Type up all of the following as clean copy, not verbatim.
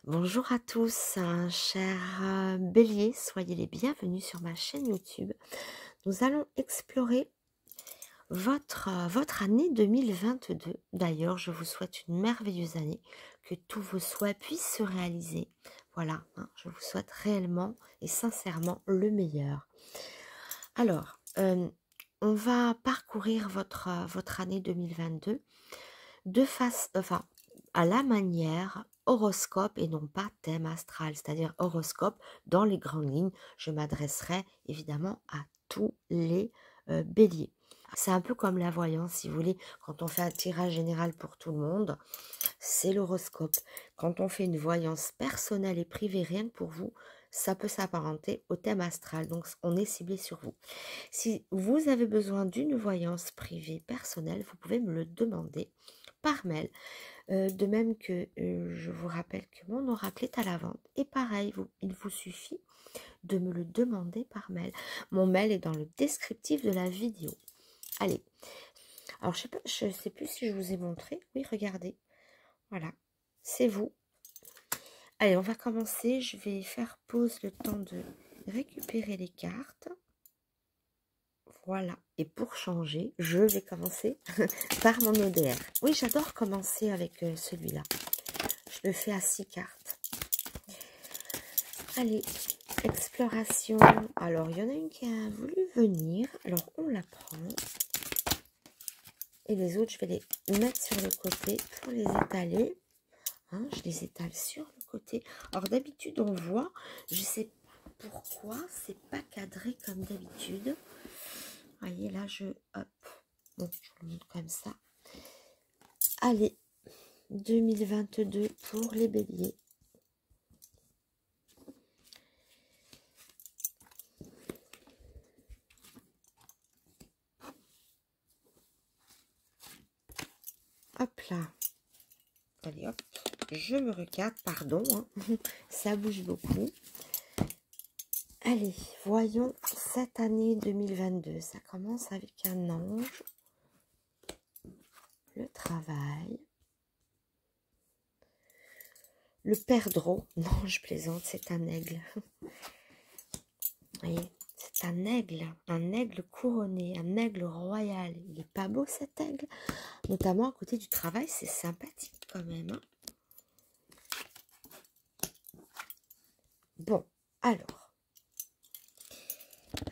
Bonjour à tous, chers béliers, soyez les bienvenus sur ma chaîne YouTube. Nous allons explorer votre année 2022. D'ailleurs, je vous souhaite une merveilleuse année, que tous vos souhaits puissent se réaliser. Voilà, je vous souhaite réellement et sincèrement le meilleur. Alors, on va parcourir votre année 2022 de face, enfin, à la manière horoscope et non pas thème astral, c'est-à-dire horoscope dans les grandes lignes. Je m'adresserai évidemment à tous les béliers. C'est un peu comme la voyance, si vous voulez, quand on fait un tirage général pour tout le monde, c'est l'horoscope. Quand on fait une voyance personnelle et privée, rien que pour vous, ça peut s'apparenter au thème astral, donc on est ciblé sur vous. Si vous avez besoin d'une voyance privée personnelle, vous pouvez me le demander par mail. De même que je vous rappelle que mon oracle est à la vente. Et pareil, il vous suffit de me le demander par mail. Mon mail est dans le descriptif de la vidéo. Allez. Alors, je sais plus si je vous ai montré. Oui, regardez. Voilà. C'est vous. Allez, on va commencer. Je vais faire pause le temps de récupérer les cartes. Voilà. Et pour changer, je vais commencer par mon ODR. Oui, j'adore commencer avec celui-là. Je le fais à 6 cartes. Allez, exploration. Alors, il y en a une qui a voulu venir. Alors, on la prend. Et les autres, je vais les mettre sur le côté pour les étaler. Je les étale sur le côté. Alors, d'habitude, on voit, je sais pas pourquoi, c'est pas cadré comme d'habitude. Voyez, là, hop. Bon, je vous le montre comme ça. Allez, 2022 pour les béliers. Hop là. Allez, hop. Je me regarde, pardon. Ça bouge beaucoup. Allez, voyons cette année 2022. Ça commence avec un ange. Le travail. Le perdreau. Non, je plaisante, c'est un aigle. Vous voyez, c'est un aigle couronné, un aigle royal. Il est pas beau cet aigle. Notamment à côté du travail, c'est sympathique quand même. Bon, alors.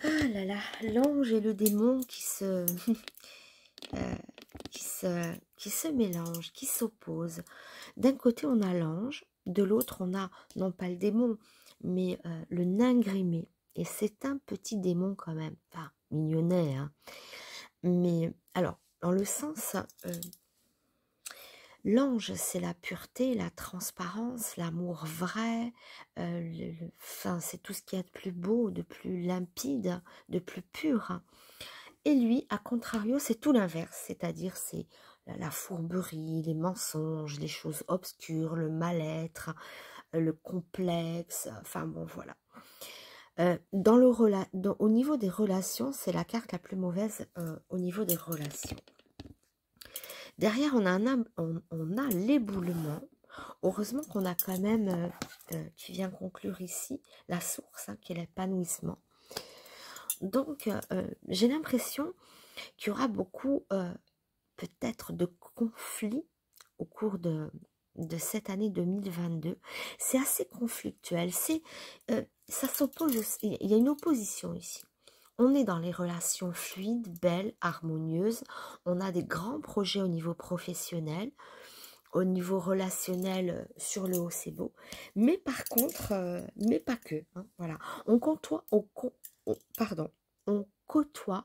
Ah là là, l'ange et le démon qui se mélangent, qui s'opposent. D'un côté, on a l'ange, de l'autre, on a, non pas le démon, mais le nain grimé. Et c'est un petit démon quand même, enfin, mignonnet. Mais, alors, dans le sens, l'ange, c'est la pureté, la transparence, l'amour vrai, enfin, c'est tout ce qu'il y a de plus beau, de plus limpide, de plus pur. Et lui, à contrario, c'est tout l'inverse, c'est-à-dire c'est la fourberie, les mensonges, les choses obscures, le mal-être, le complexe, enfin bon, voilà. Au niveau des relations, c'est la carte la plus mauvaise au niveau des relations. Derrière, on a l'éboulement. Heureusement qu'on a quand même, qui vient conclure ici, la source, qui est l'épanouissement. Donc, j'ai l'impression qu'il y aura beaucoup, peut-être, de conflits au cours de cette année 2022. C'est assez conflictuel. Ça s'oppose. Il y a une opposition ici. On est dans les relations fluides, belles, harmonieuses. On a des grands projets au niveau professionnel. Au niveau relationnel, sur le haut, c'est beau. Mais par contre, mais pas que. Voilà. On côtoie,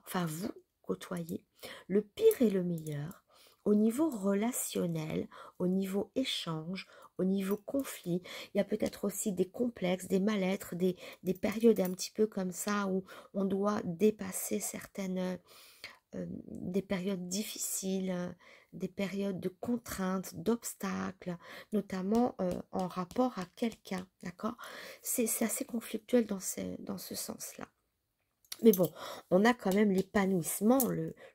enfin vous côtoyez le pire et le meilleur au niveau relationnel, au niveau échange, au niveau conflit. Il y a peut-être aussi des complexes, des mal-être, des périodes un petit peu comme ça où on doit dépasser certaines, des périodes difficiles, des périodes de contraintes, d'obstacles, notamment en rapport à quelqu'un, d'accord? C'est assez conflictuel dans ce sens-là. Mais bon, on a quand même l'épanouissement,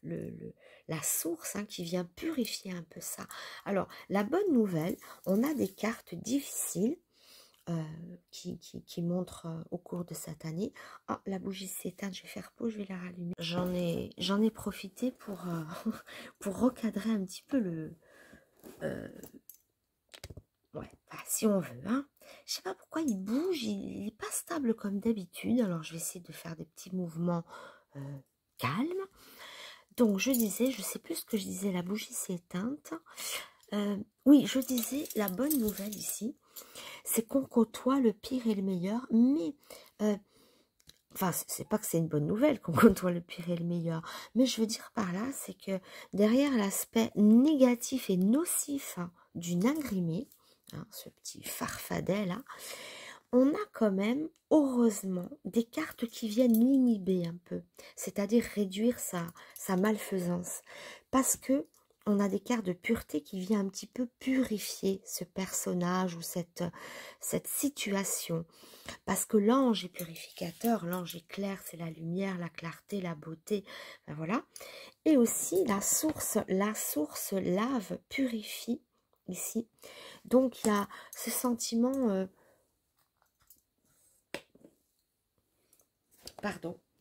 la source qui vient purifier un peu ça. Alors, la bonne nouvelle, on a des cartes difficiles, qui montre au cours de cette année. Oh, la bougie s'est éteinte, je vais faire pause, je vais la rallumer. J'en ai profité pour, pour recadrer un petit peu le... ouais, bah, si on veut. Hein. Je sais pas pourquoi il bouge, il n'est pas stable comme d'habitude. Alors, je vais essayer de faire des petits mouvements calmes. Donc, je disais, je sais plus ce que je disais, la bougie s'est éteinte. Oui, je disais, la bonne nouvelle ici, c'est qu'on côtoie le pire et le meilleur, mais, enfin, c'est pas que c'est une bonne nouvelle qu'on côtoie le pire et le meilleur, mais je veux dire par là, c'est que derrière l'aspect négatif et nocif hein, d'une ingrimée, hein, ce petit farfadet là, on a quand même, heureusement, des cartes qui viennent l'inhiber un peu, c'est-à-dire réduire sa malfaisance, parce que on a des cartes de pureté qui viennent un petit peu purifier ce personnage ou cette situation. Parce que l'ange est purificateur, l'ange est clair, c'est la lumière, la clarté, la beauté, ben voilà. Et aussi la source lave, purifie ici. Donc il y a ce sentiment,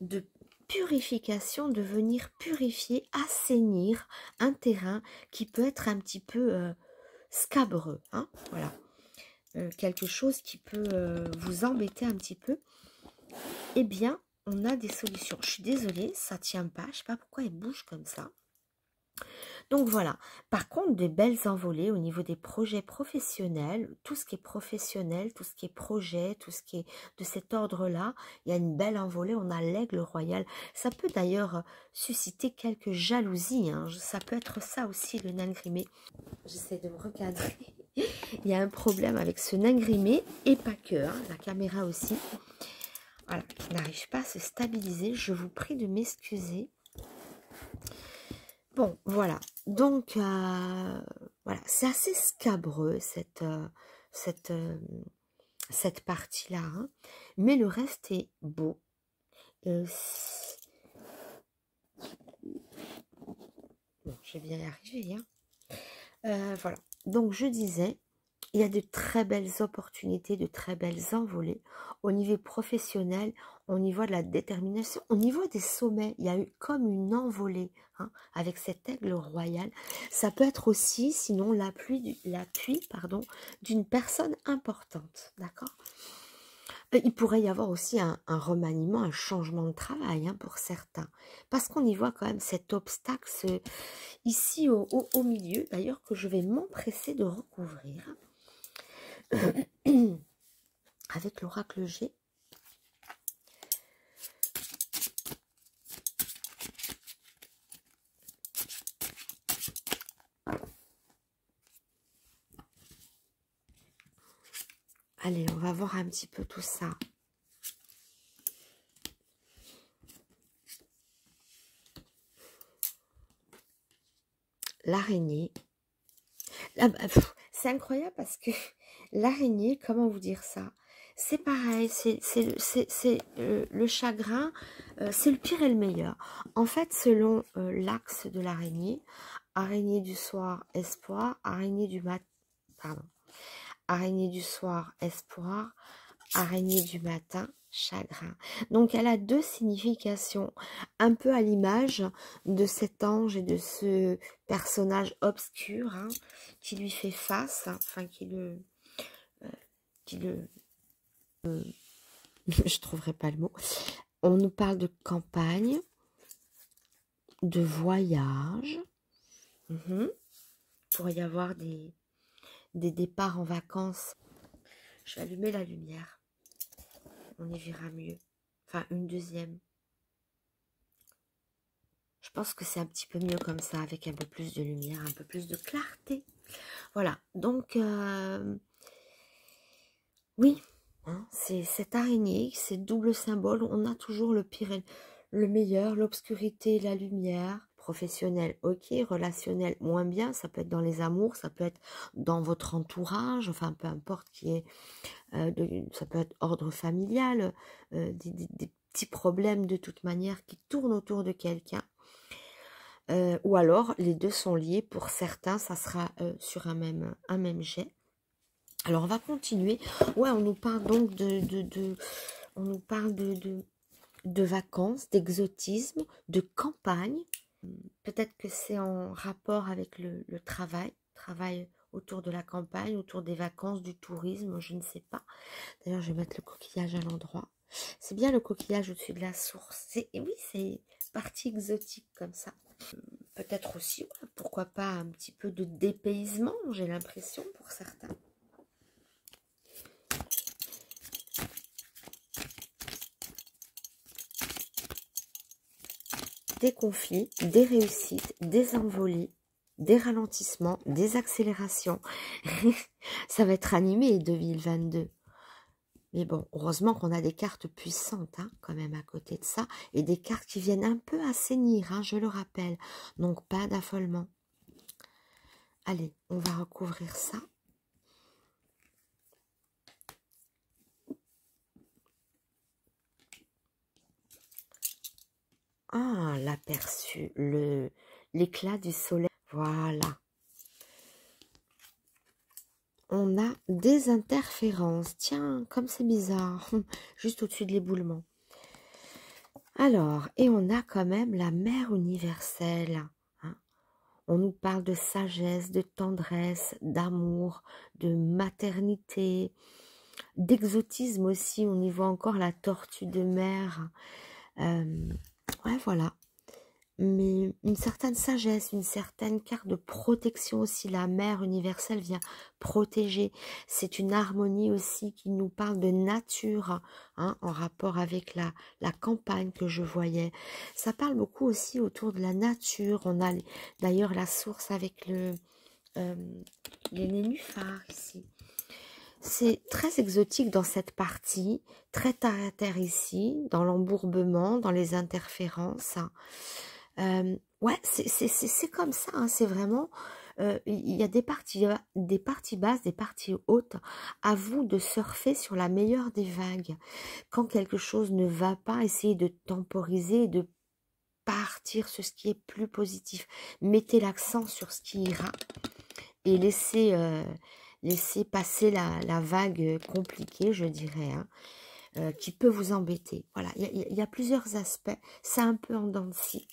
de purification, de venir purifier, assainir un terrain qui peut être un petit peu scabreux, hein, voilà. Quelque chose qui peut vous embêter un petit peu, eh bien, on a des solutions. Je suis désolée, ça tient pas, je sais pas pourquoi elle bouge comme ça. Donc voilà, par contre, des belles envolées au niveau des projets professionnels, tout ce qui est professionnel, tout ce qui est projet, tout ce qui est de cet ordre-là, il y a une belle envolée, on a l'aigle royal. Ça peut d'ailleurs susciter quelques jalousies, hein. Ça peut être ça aussi, le nain grimé. J'essaie de me recadrer. Il y a un problème avec ce nain grimé, et pas que, hein, la caméra aussi. Voilà, qui n'arrive pas à se stabiliser. Je vous prie de m'excuser. Bon, voilà. Donc, voilà, c'est assez scabreux, cette partie-là. Hein. Mais le reste est beau. Bon, je vais bien y arriver. Hein. Voilà. Donc, je disais, il y a de très belles opportunités, de très belles envolées au niveau professionnel, au niveau de la détermination, au niveau des sommets. Il y a eu comme une envolée hein, avec cet aigle royal. Ça peut être aussi, sinon, l'appui d'une personne importante. D'accord ? Il pourrait y avoir aussi un remaniement, un changement de travail hein, pour certains. Parce qu'on y voit quand même cet obstacle ici au milieu, d'ailleurs, que je vais m'empresser de recouvrir. Avec l'oracle G. Allez, on va voir un petit peu tout ça. L'araignée. C'est incroyable parce que l'araignée, comment vous dire ça? C'est pareil, c'est le chagrin, c'est le pire et le meilleur. En fait, selon l'axe de l'araignée, araignée du soir, espoir, araignée du matin, pardon, araignée du soir, espoir, araignée du matin, chagrin. Donc, elle a deux significations, un peu à l'image de cet ange et de ce personnage obscur hein, qui lui fait face, hein, enfin je trouverai pas le mot. On nous parle de campagne, de voyage. Il pourrait y avoir des départs en vacances. Je vais allumer la lumière. On y verra mieux. Enfin, une deuxième. Je pense que c'est un petit peu mieux comme ça, avec un peu plus de lumière, un peu plus de clarté. Voilà, donc, oui, hein, c'est cette araignée, c'est double symbole. On a toujours le pire et le meilleur, l'obscurité, la lumière. Professionnel, ok, relationnel, moins bien. Ça peut être dans les amours, ça peut être dans votre entourage, enfin, peu importe qui est... ça peut être ordre familial, des petits problèmes de toute manière qui tournent autour de quelqu'un. Ou alors, les deux sont liés. Pour certains, ça sera sur un même jet. Alors, on va continuer. Ouais, on nous parle donc on nous parle de vacances, d'exotisme, de campagne. Peut-être que c'est en rapport avec le travail autour de la campagne, autour des vacances, du tourisme, je ne sais pas. D'ailleurs, je vais mettre le coquillage à l'endroit. C'est bien le coquillage au-dessus de la source. Et oui, c'est partie exotique comme ça. Peut-être aussi, ouais, pourquoi pas un petit peu de dépaysement, j'ai l'impression pour certains. Des conflits, des réussites, des envolées, des ralentissements, des accélérations. Ça va être animé 2022. Mais bon, heureusement qu'on a des cartes puissantes, hein, quand même, à côté de ça. Et des cartes qui viennent un peu assainir, hein, je le rappelle. Donc, pas d'affolement. Allez, on va recouvrir ça. Ah, l'aperçu, l'éclat du soleil. Voilà. On a des interférences. Tiens, comme c'est bizarre. Juste au-dessus de l'éboulement. Alors, et on a quand même la mère universelle. Hein. On nous parle de sagesse, de tendresse, d'amour, de maternité, d'exotisme aussi. On y voit encore la tortue de mer. Ouais, voilà. Mais une certaine sagesse, une certaine carte de protection aussi. La mère universelle vient protéger. C'est une harmonie aussi qui nous parle de nature, hein, en rapport avec la campagne que je voyais. Ça parle beaucoup aussi autour de la nature. On a d'ailleurs la source avec les nénuphars ici. C'est très exotique dans cette partie, très terre à terre ici, dans l'embourbement, dans les interférences. Ouais, c'est comme ça, hein, c'est vraiment, il y a des parties basses, des parties hautes. À vous de surfer sur la meilleure des vagues. Quand quelque chose ne va pas, essayez de temporiser, de partir sur ce qui est plus positif. Mettez l'accent sur ce qui ira et laissez passer la vague compliquée, je dirais, hein, qui peut vous embêter. Voilà, il y a plusieurs aspects. C'est un peu en dents de scie.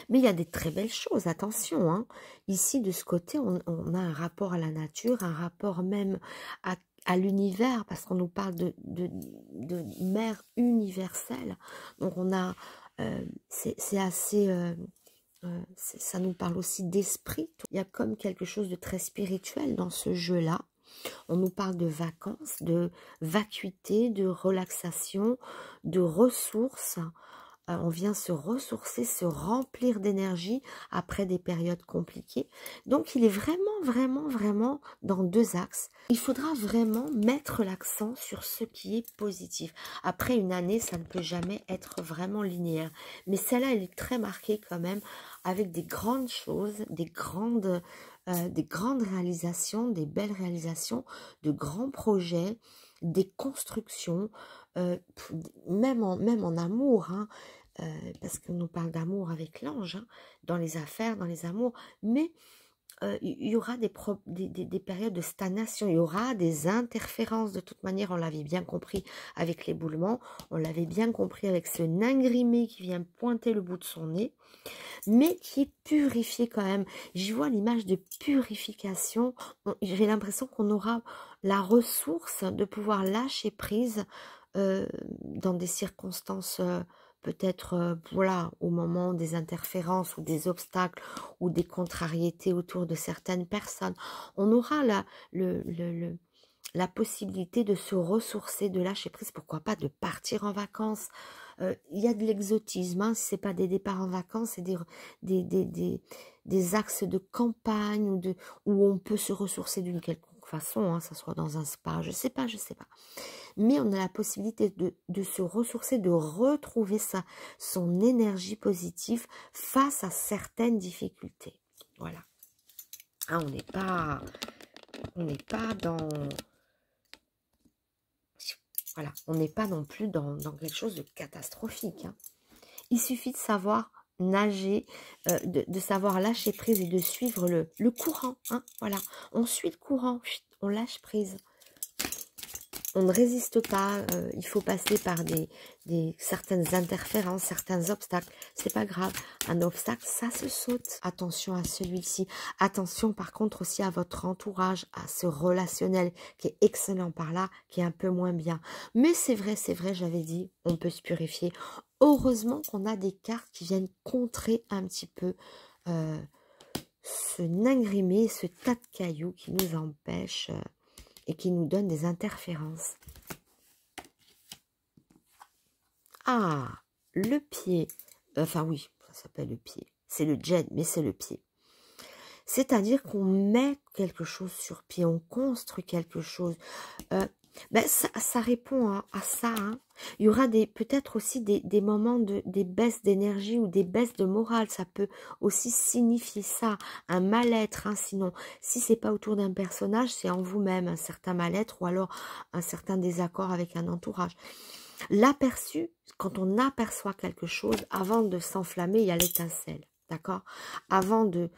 Mais il y a des très belles choses, attention. Hein. Ici, de ce côté, on a un rapport à la nature, un rapport même à l'univers, parce qu'on nous parle de mère universelle. Donc, on a, c'est assez... ça nous parle aussi d'esprit. Il y a comme quelque chose de très spirituel dans ce jeu-là. On nous parle de vacances, de vacuité, de relaxation, de ressources. On vient se ressourcer, se remplir d'énergie après des périodes compliquées. Donc, il est vraiment, vraiment, vraiment dans deux axes. Il faudra vraiment mettre l'accent sur ce qui est positif. Après une année, ça ne peut jamais être vraiment linéaire. Mais celle-là, elle est très marquée quand même avec des grandes choses, des grandes réalisations, des belles réalisations, de grands projets, des constructions, même en amour, hein, parce qu'on nous parle d'amour avec l'ange, hein, dans les affaires, dans les amours, mais il y aura des périodes de stagnation, il y aura des interférences, de toute manière, on l'avait bien compris avec l'éboulement, on l'avait bien compris avec ce nain grimé qui vient pointer le bout de son nez, mais qui est purifié quand même. J'y vois l'image de purification. J'ai l'impression qu'on aura la ressource de pouvoir lâcher prise dans des circonstances peut-être voilà, au moment des interférences ou des obstacles ou des contrariétés autour de certaines personnes. On aura la possibilité de se ressourcer, de lâcher prise, pourquoi pas de partir en vacances. Il y a de l'exotisme, hein, ce n'est pas des départs en vacances, c'est des axes de campagne où on peut se ressourcer d'une quelconque façon, hein, ça soit dans un spa, je sais pas. Mais on a la possibilité de se ressourcer, de retrouver son énergie positive face à certaines difficultés. Voilà. Hein, on n'est pas dans... Voilà, on n'est pas non plus dans quelque chose de catastrophique. Hein. Il suffit de savoir nager, de savoir lâcher prise et de suivre le courant. Hein, voilà, on suit le courant, on lâche prise. On ne résiste pas, il faut passer par certaines interférences, certains obstacles. C'est pas grave, un obstacle, ça se saute. Attention à celui-ci. Attention par contre aussi à votre entourage, à ce relationnel qui est excellent par là, qui est un peu moins bien. Mais c'est vrai, j'avais dit, on peut se purifier. Heureusement qu'on a des cartes qui viennent contrer un petit peu ce ningrimé, ce tas de cailloux qui nous empêche... et qui nous donne des interférences. Ah, le pied. Enfin oui, ça s'appelle le pied. C'est le jet, mais c'est le pied. C'est-à-dire qu'on met quelque chose sur pied, on construit quelque chose. Ça répond à ça. Hein. Il y aura peut-être aussi des moments des baisses d'énergie ou des baisses de morale. Ça peut aussi signifier ça, un mal-être. Hein, sinon, si c'est pas autour d'un personnage, c'est en vous-même, un certain mal-être ou alors un certain désaccord avec un entourage. L'aperçu, quand on aperçoit quelque chose, avant de s'enflammer, il y a l'étincelle. D'accord? Avant de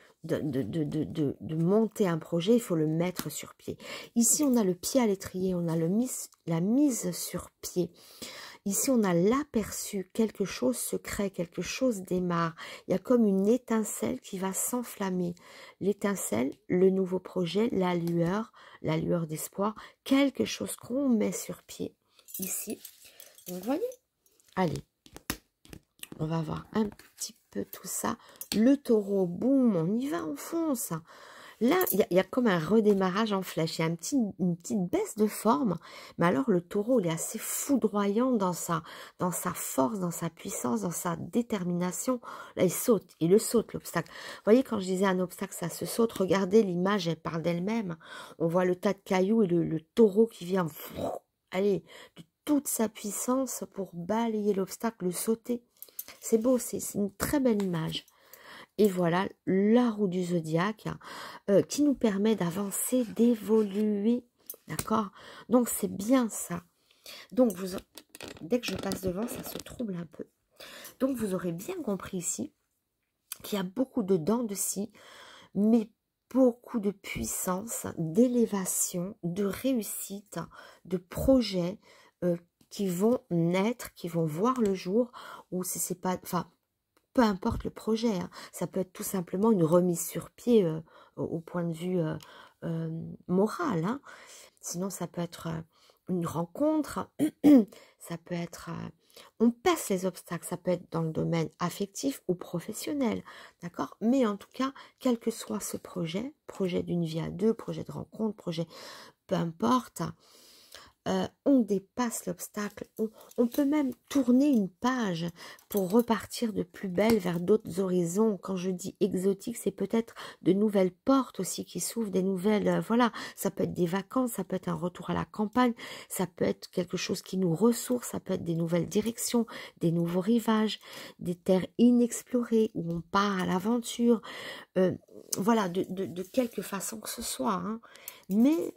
monter un projet, il faut le mettre sur pied. Ici, on a le pied à l'étrier, on a la mise sur pied. Ici, on a l'aperçu, quelque chose se crée, quelque chose démarre. Il y a comme une étincelle qui va s'enflammer. L'étincelle, le nouveau projet, la lueur d'espoir, quelque chose qu'on met sur pied. Ici, vous voyez? Allez, on va voir un petit peu tout ça. Le taureau, boum, on y va, on fonce. Là, il y a comme un redémarrage en flèche. Il y a une petite baisse de forme. Mais alors, le taureau, il est assez foudroyant dans sa force, dans sa puissance, dans sa détermination. Là, il le saute, l'obstacle. Vous voyez, quand je disais un obstacle, ça se saute. Regardez, l'image, elle parle d'elle-même. On voit le tas de cailloux et le taureau qui vient, allez, de toute sa puissance pour balayer l'obstacle, le sauter. C'est beau, c'est une très belle image. Et voilà, la roue du zodiaque qui nous permet d'avancer, d'évoluer. D'accord? Donc, c'est bien ça. Donc, dès que je passe devant, ça se trouble un peu. Donc, vous aurez bien compris ici qu'il y a beaucoup de dents de scie, mais beaucoup de puissance, d'élévation, de réussite, de projets qui vont naître, qui vont voir le jour, ou si c'est pas... Enfin, peu importe le projet, hein. Ça peut être tout simplement une remise sur pied au point de vue moral. Hein. Sinon, ça peut être une rencontre, ça peut être... on passe les obstacles, ça peut être dans le domaine affectif ou professionnel, d'accord? Mais en tout cas, quel que soit ce projet d'une vie à deux, projet de rencontre, projet... peu importe... on dépasse l'obstacle, on peut même tourner une page pour repartir de plus belle vers d'autres horizons. Quand je dis exotique, c'est peut-être de nouvelles portes aussi qui s'ouvrent, des nouvelles, voilà, ça peut être des vacances, ça peut être un retour à la campagne, ça peut être quelque chose qui nous ressource, ça peut être des nouvelles directions, des nouveaux rivages, des terres inexplorées où on part à l'aventure, voilà, de quelque façon que ce soit, hein. Mais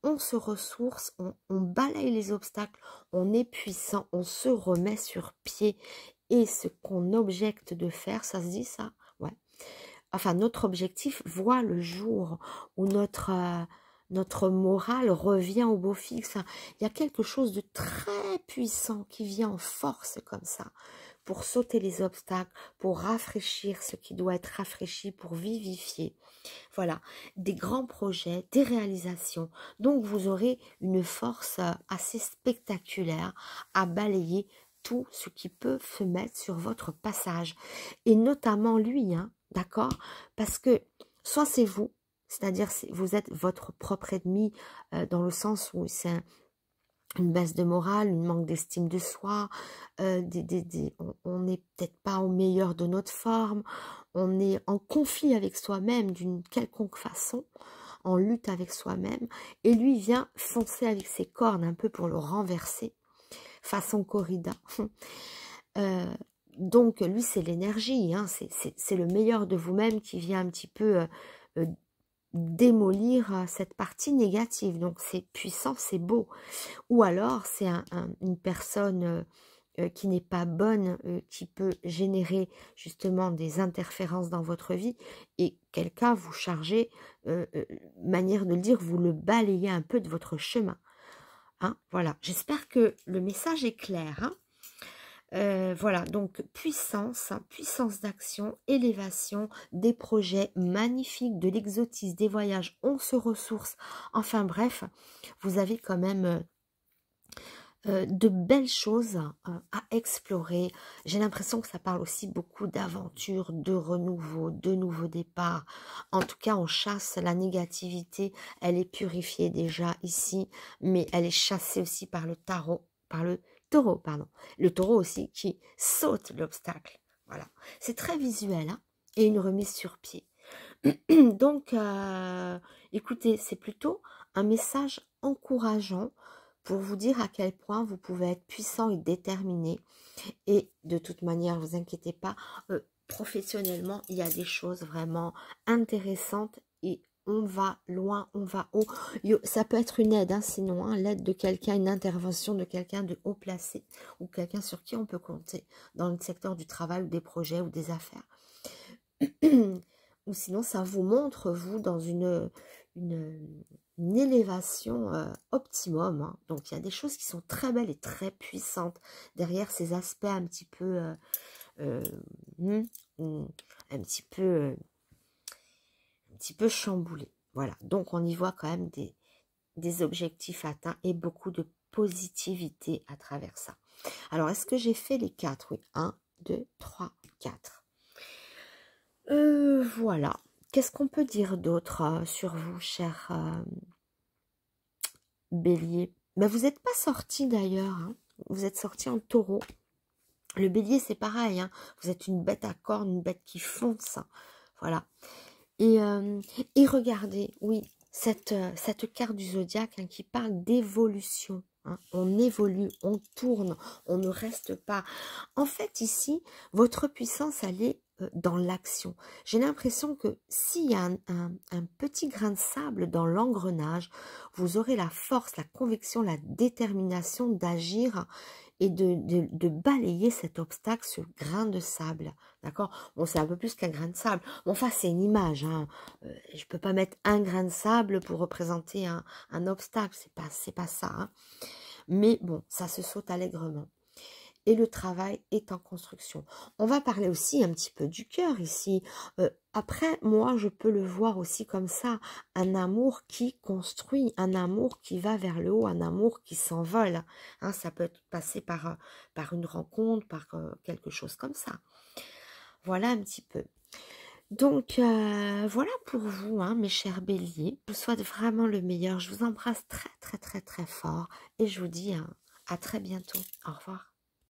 on se ressource, on balaye les obstacles, on est puissant, on se remet sur pied. Et ce qu'on objecte de faire, ça se dit ça? Ouais. Enfin, notre objectif voit le jour où notre morale revient au beau fixe. Il y a quelque chose de très puissant qui vient en force comme ça, pour sauter les obstacles, pour rafraîchir ce qui doit être rafraîchi, pour vivifier. Voilà, des grands projets, des réalisations. Donc, vous aurez une force assez spectaculaire à balayer tout ce qui peut se mettre sur votre passage. Et notamment lui, hein, d'accord? Parce que soit c'est vous, c'est-à-dire vous êtes votre propre ennemi dans le sens où c'est une baisse de morale, un manque d'estime de soi, on n'est peut-être pas au meilleur de notre forme, on est en conflit avec soi-même d'une quelconque façon, en lutte avec soi-même, et lui vient foncer avec ses cornes un peu pour le renverser, façon corrida. Donc lui c'est l'énergie, hein, c'est le meilleur de vous-même qui vient un petit peu démolir cette partie négative, donc c'est puissant, c'est beau. Ou alors c'est une personne qui n'est pas bonne, qui peut générer justement des interférences dans votre vie, et quelqu'un vous chargez, manière de le dire, vous le balayez un peu de votre chemin. Hein, voilà, j'espère que le message est clair. Hein. Voilà, donc puissance, hein, puissance d'action, élévation, des projets magnifiques, de l'exotisme, des voyages, on se ressource. Enfin bref, vous avez quand même de belles choses à explorer. J'ai l'impression que ça parle aussi beaucoup d'aventure, de renouveau, de nouveaux départs. En tout cas, on chasse la négativité. Elle est purifiée déjà ici, mais elle est chassée aussi par le tarot, par le taureau, pardon. Le taureau aussi qui saute l'obstacle. Voilà, c'est très visuel, hein, et une remise sur pied. Donc, écoutez, c'est plutôt un message encourageant pour vous dire à quel point vous pouvez être puissant et déterminé. Et de toute manière, vous inquiétez pas, professionnellement, il y a des choses vraiment intéressantes et on va loin, on va haut. Ça peut être une aide, hein, sinon, hein, l'aide de quelqu'un, une intervention de quelqu'un de haut placé ou quelqu'un sur qui on peut compter dans le secteur du travail ou des projets ou des affaires. Ou sinon, ça vous montre, vous, dans une élévation optimum. Hein. Donc, il y a des choses qui sont très belles et très puissantes derrière ces aspects un petit peu... un petit peu chamboulés. Voilà, donc on y voit quand même des objectifs atteints et beaucoup de positivité à travers ça. Alors, est-ce que j'ai fait les 4? Oui, 1, 2, 3, 4. Voilà. Qu'est-ce qu'on peut dire d'autre sur vous, cher Bélier? Ben, vous n'êtes pas sorti d'ailleurs. Hein. Vous êtes sorti en taureau. Le Bélier, c'est pareil. Hein. Vous êtes une bête à cornes, une bête qui fonce. Hein. Voilà. Et regardez, oui, cette carte du zodiaque hein, qui parle d'évolution. Hein. On évolue, on tourne, on ne reste pas. En fait, ici, votre puissance, elle est dans l'action. J'ai l'impression que s'il y a un petit grain de sable dans l'engrenage, vous aurez la force, la conviction, la détermination d'agir et de balayer cet obstacle, ce grain de sable. D'accord? Bon, c'est un peu plus qu'un grain de sable. Bon, enfin, c'est une image. Hein. Je ne peux pas mettre un grain de sable pour représenter un obstacle. C'est pas ça. Hein. Mais bon, ça se saute allègrement. Et le travail est en construction. On va parler aussi un petit peu du cœur ici. Après, moi, je peux le voir aussi comme ça. Un amour qui construit, un amour qui va vers le haut, un amour qui s'envole. Hein, ça peut passer par une rencontre, par quelque chose comme ça. Voilà un petit peu. Donc, voilà pour vous, hein, mes chers béliers. Je vous souhaite vraiment le meilleur. Je vous embrasse très, très, très, très fort. Et je vous dis à très bientôt. Au revoir.